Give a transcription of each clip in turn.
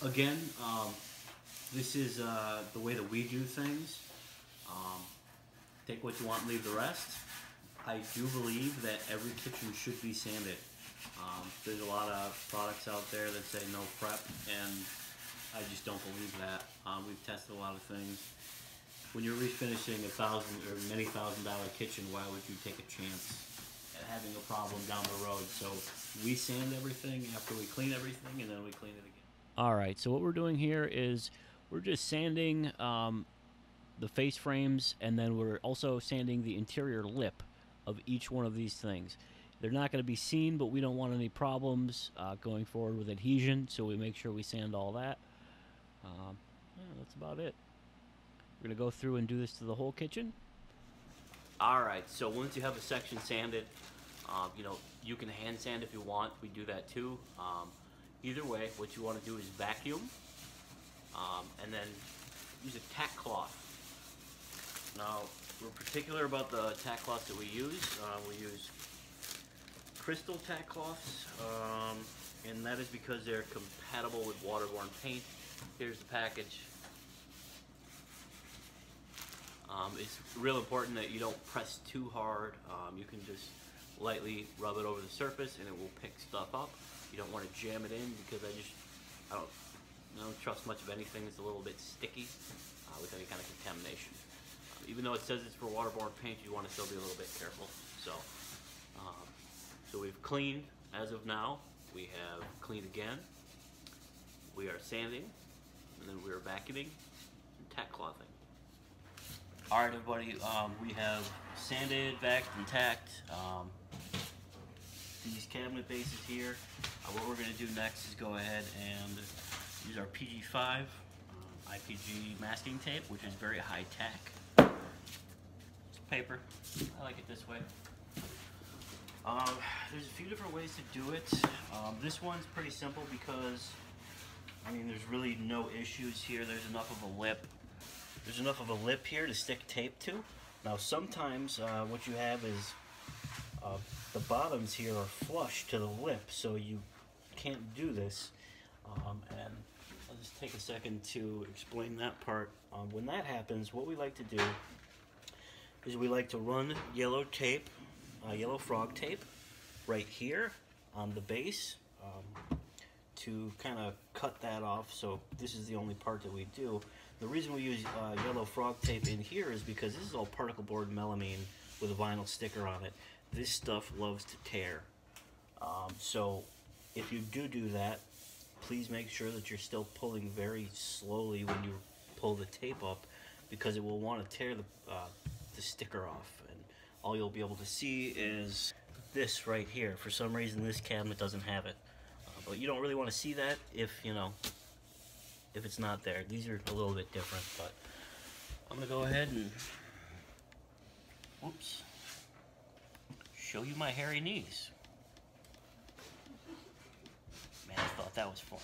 Again, this is the way that we do things. Take what you want and leave the rest. I do believe that every kitchen should be sanded. There's a lot of products out there that say no prep, and I just don't believe that. We've tested a lot of things. When you're refinishing $1,000 or many $1,000 kitchen, why would you take a chance at having a problem down the road? So we sand everything after we clean everything, and then we clean it again. All right, so what we're doing here is we're just sanding the face frames, and then we're also sanding the interior lip of each one of these things. They're not going to be seen, but we don't want any problems going forward with adhesion, so we make sure we sand all that. Yeah, that's about it. We're going to go through and do this to the whole kitchen. Alright, so once you have a section sanded, you can hand sand if you want. We do that too. Either way, what you want to do is vacuum, and then use a tack cloth. Now, we're particular about the tack cloths that we use. We use crystal tack cloths, and that is because they're compatible with waterborne paint. Here's the package. It's real important that you don't press too hard. You can just lightly rub it over the surface and it will pick stuff up. You don't want to jam it in, because I don't trust much of anything that's a little bit sticky with any kind of contamination. Even though it says it's for waterborne paint, you want to still be a little bit careful. So we've cleaned as of now. We have cleaned again. We are sanding, and then we are vacuuming and tack clothing. All right, everybody. We have sanded, vacuumed, and tacked these cabinet bases here. What we're going to do next is go ahead and use our PG5 IPG masking tape, which is very high tack. It's paper. I like it this way. There's a few different ways to do it. This one's pretty simple because, there's really no issues here. There's enough of a lip. There's enough of a lip here to stick tape to. Now sometimes what you have is the bottoms here are flush to the lip, so you can't do this. And I'll just take a second to explain that part. When that happens, what we like to do is we like to run yellow tape, yellow frog tape, right here on the base to kind of cut that off. So this is the only part that we do. The reason we use yellow frog tape in here is because this is all particle board melamine with a vinyl sticker on it. This stuff loves to tear. So if you do that, please make sure that you're still pulling very slowly when you pull the tape up, because it will want to tear the sticker off. And all you'll be able to see is this right here. For some reason, this cabinet doesn't have it. But you don't really want to see that if it's not there. These are a little bit different, but I'm going to go ahead and show you my hairy knees. Man, I thought that was fun.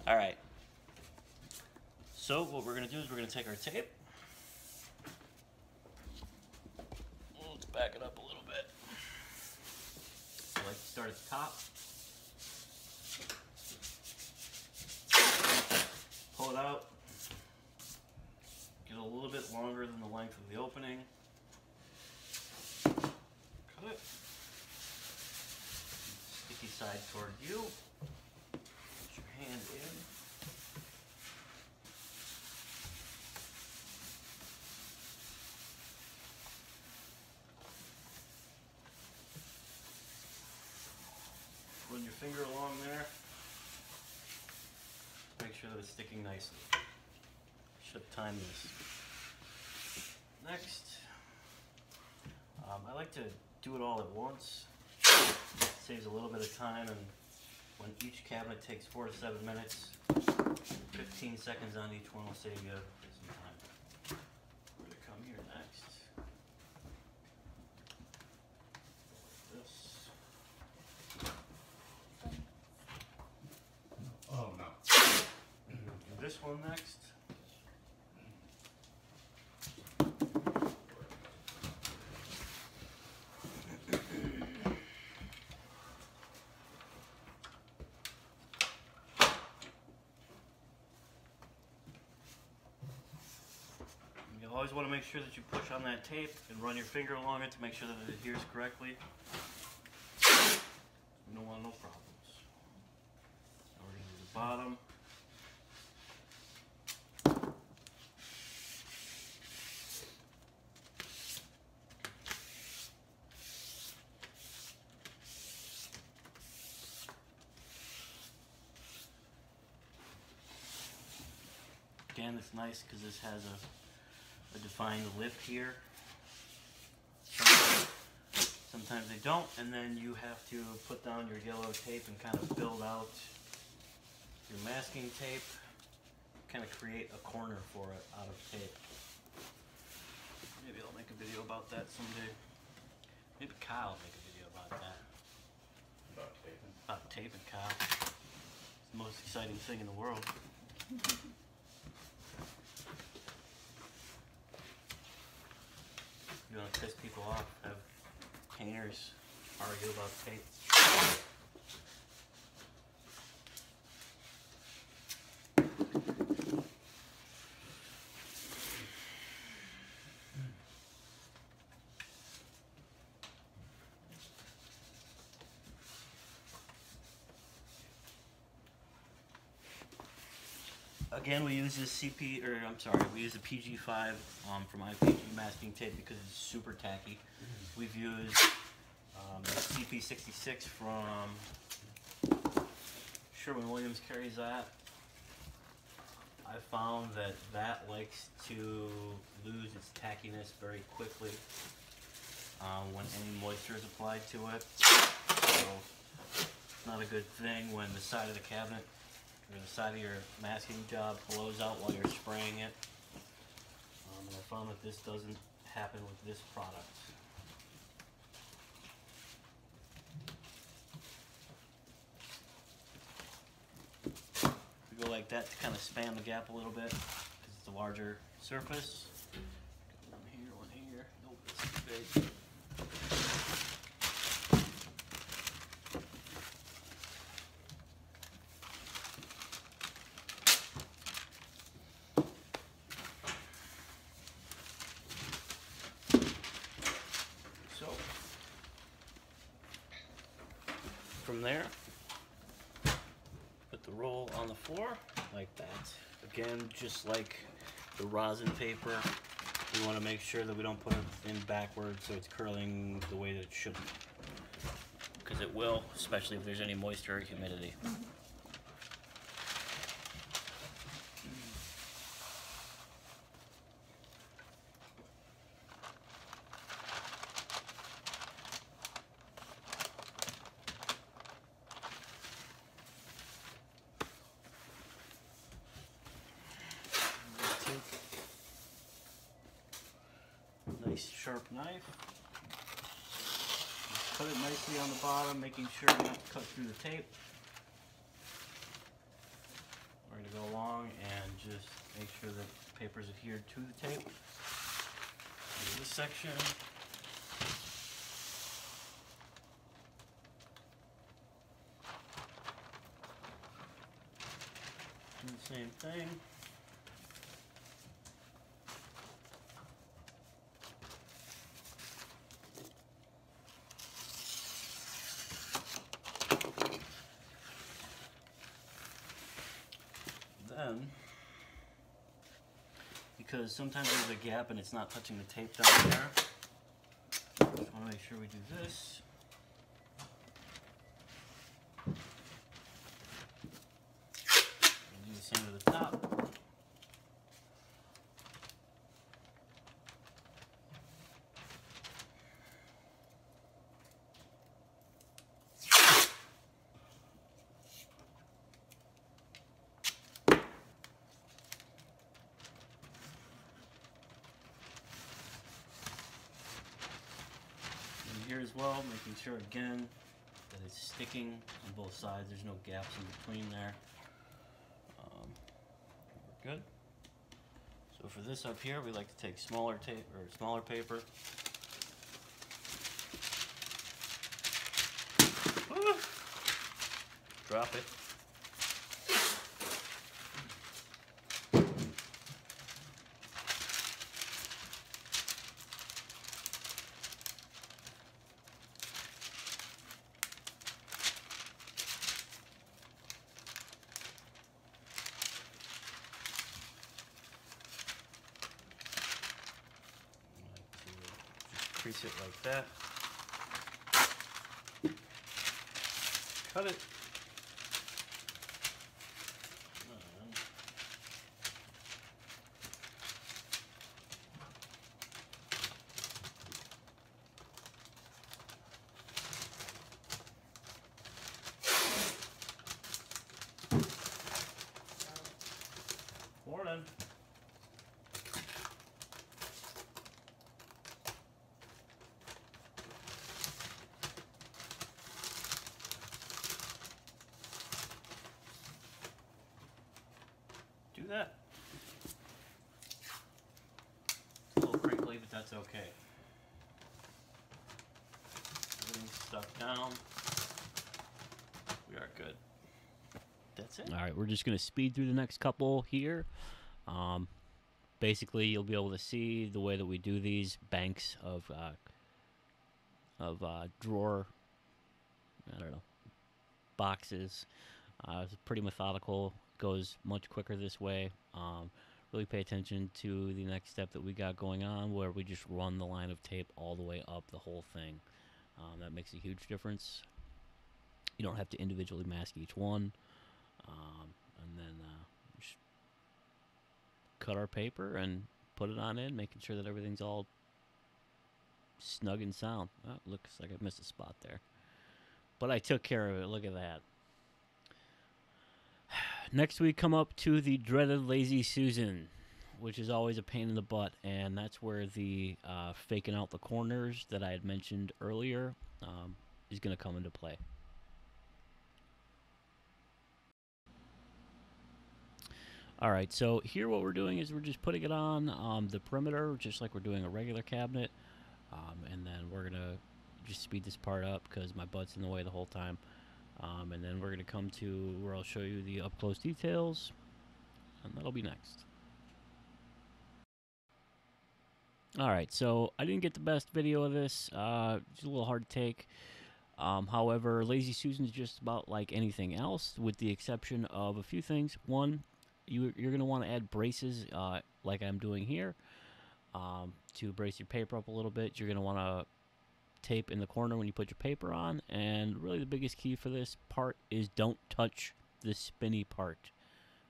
Alright. So what we're going to do is we're going to take our tape. Let's back it up a little bit. I like to start at the top. Pull it out. Get a little bit longer than the length of the opening. Cut it. Sticky side toward you. Put your hand in. Run your finger along there. Make sure that it's sticking nicely. Should time this. Next, I like to do it all at once. It saves a little bit of time, and when each cabinet takes 4 to 7 minutes, 15 seconds on each one will save you some time. We're going to come here next. Oh no. Do this one next. Always want to make sure that you push on that tape and run your finger along it to make sure that it adheres correctly. You don't want no problems. Now we're going to do the bottom. Again, it's nice because this has a defined lip here. Sometimes they don't, and then you have to put down your yellow tape and kind of build out your masking tape, kind of create a corner for it out of tape. Maybe I'll make a video about that someday. Maybe Kyle will make a video about that. About taping? About taping, Kyle. It's the most exciting thing in the world. You want to piss people off, have painters argue about tape. Again, we use this we use the PG5 from IPG masking tape because it's super tacky. We've used the CP66 from Sherwin-Williams carries that. I found that likes to lose its tackiness very quickly when any moisture is applied to it. So it's not a good thing when the side of the cabinet or the side of your masking job blows out while you're spraying it. And I found that this doesn't happen with this product. We go like that to kind of span the gap a little bit because it's a larger surface. One here. Nope, it's too big. From there, put the roll on the floor like that. Again, just like the rosin paper, we want to make sure that we don't put it in backwards so it's curling the way that it shouldn't. Because it will, especially if there's any moisture or humidity. Nice sharp knife. Just cut it nicely on the bottom, making sure not to cut through the tape. We're going to go along and just make sure that the paper is adhered to the tape. Do this section. Do the same thing. Then, because sometimes there's a gap and it's not touching the tape down there, just want to make sure we do this. And do the same to the top. Here as well, making sure again that it's sticking on both sides. There's no gaps in between there. We're good. So for this up here, we like to take smaller tape or smaller paper. Woo! Drop it. Crease it like that. Cut it. Morning. Do that. It's a little crinkly, but that's okay. Everything's stuck down. We are good. That's it. All right, we're just going to speed through the next couple here. Basically, you'll be able to see the way that we do these banks of drawer, I don't know, boxes. It's pretty methodical. Goes much quicker this way. Really pay attention to the next step that we got going on, where we just run the line of tape all the way up the whole thing. That makes a huge difference. You don't have to individually mask each one. And then just cut our paper and put it on in, making sure that everything's all snug and sound. Oh, looks like I missed a spot there. But I took care of it. Look at that. Next we come up to the dreaded Lazy Susan, which is always a pain in the butt, and that's where the faking out the corners that I had mentioned earlier is going to come into play. Alright, so here what we're doing is we're just putting it on the perimeter, just like we're doing a regular cabinet, and then we're going to just speed this part up because my butt's in the way the whole time. And then we're going to come to where I'll show you the up-close details, and that'll be next. Alright, so I didn't get the best video of this. It's a little hard to take. However, Lazy Susan's just about like anything else, with the exception of a few things. One, you're going to want to add braces like I'm doing here to brace your paper up a little bit. You're going to want to tape in the corner when you put your paper on, and really the biggest key for this part is don't touch the spinny part,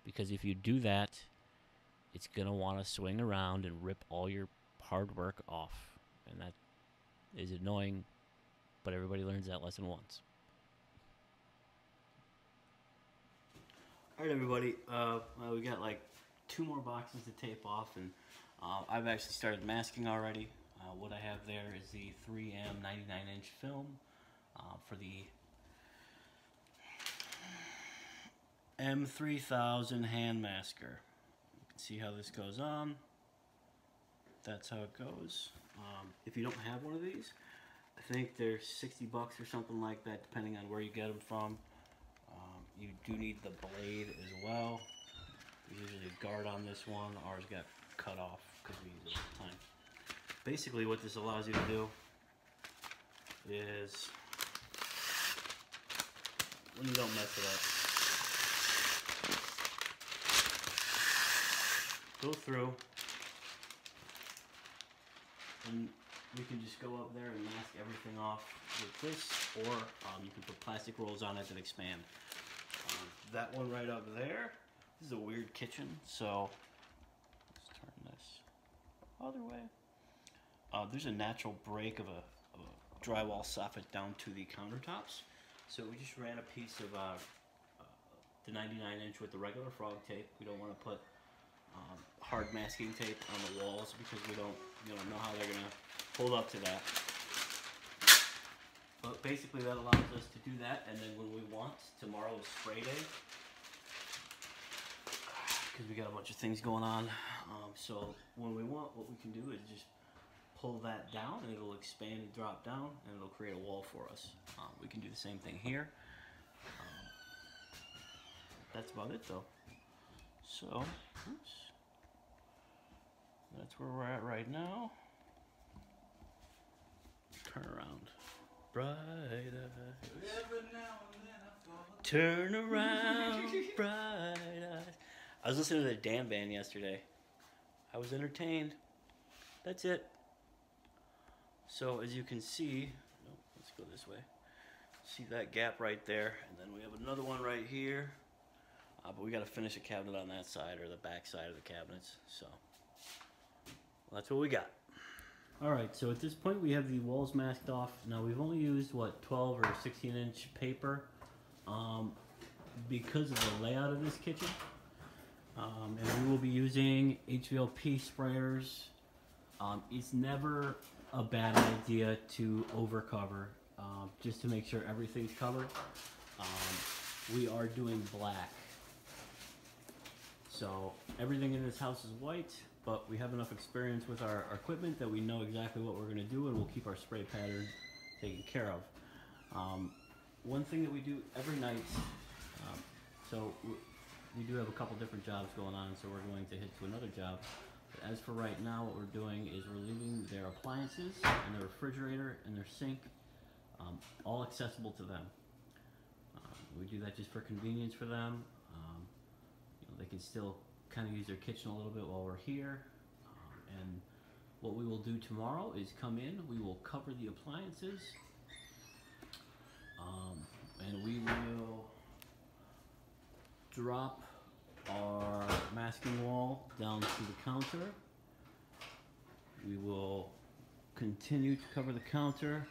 because if you do that, it's going to want to swing around and rip all your hard work off, and that is annoying, but everybody learns that lesson once. Alright everybody, we got like 2 more boxes to tape off, and I've actually started masking already. What I have there is the 3M 99-inch film for the M3000 hand masker. You can see how this goes on. That's how it goes. If you don't have one of these, I think they're $60 or something like that, depending on where you get them from. You do need the blade as well. There's usually a guard on this one. Ours got cut off because we use it all the time. Basically what this allows you to do is, when you don't mess it up, go through, and you can just go up there and mask everything off with this, or you can put plastic rolls on it that expand. That one right up there, this is a weird kitchen, so let's turn this other way. There's a natural break of a drywall soffit down to the countertops, so we just ran a piece of the 99-inch with the regular frog tape. We don't want to put hard masking tape on the walls because we don't know how they're gonna hold up to that. But basically that allows us to do that, and then when we want, tomorrow is spray day, because we got a bunch of things going on. So when we want, what we can do is just pull that down, and it'll expand and drop down, and it'll create a wall for us. We can do the same thing here. That's about it though. So, oops. That's where we're at right now. Turn around. Bright eyes. Turn around, bright eyes. I was listening to the Damn Band yesterday. I was entertained. That's it. So as you can see, no, let's go this way. See that gap right there, and then we have another one right here. But we got to finish a cabinet on that side, or the back side of the cabinets. So that's what we got. All right, so at this point we have the walls masked off. Now we've only used, what, 12 or 16-inch paper because of the layout of this kitchen. And we will be using HVLP sprayers. It's never a bad idea to overcover, just to make sure everything's covered. We are doing black. So everything in this house is white, but we have enough experience with our equipment that we know exactly what we're going to do, and we'll keep our spray pattern taken care of. One thing that we do every night, so we do have a couple different jobs going on, so we're going to hit to another job. But as for right now, what we're doing is we're leaving their appliances and their refrigerator and their sink all accessible to them. We do that just for convenience for them. They can still kind of use their kitchen a little bit while we're here. And what we will do tomorrow is come in, we will cover the appliances, and we will drop our masking wall down to the counter. We will continue to cover the counter.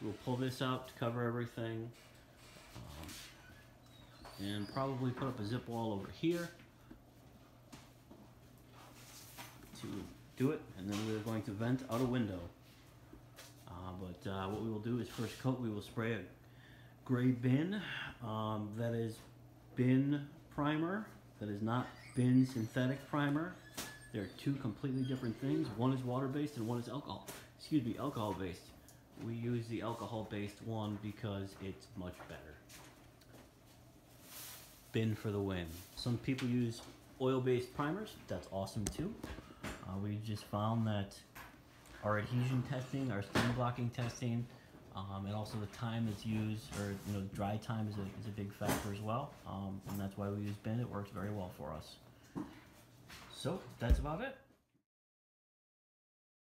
We'll pull this out to cover everything, and probably put up a zip wall over here to do it, and then we're going to vent out a window. But what we will do is first coat, we will spray a gray bin that is bin primer, that is not bin synthetic primer. They're two completely different things. One is water-based and one is alcohol-based. We use the alcohol-based one because it's much better. Bin for the win. Some people use oil-based primers. That's awesome too. We just found that our adhesion testing, our stain blocking testing, and also the time that's used, or dry time is a big factor as well. And that's why we use bin. It works very well for us. So that's about it.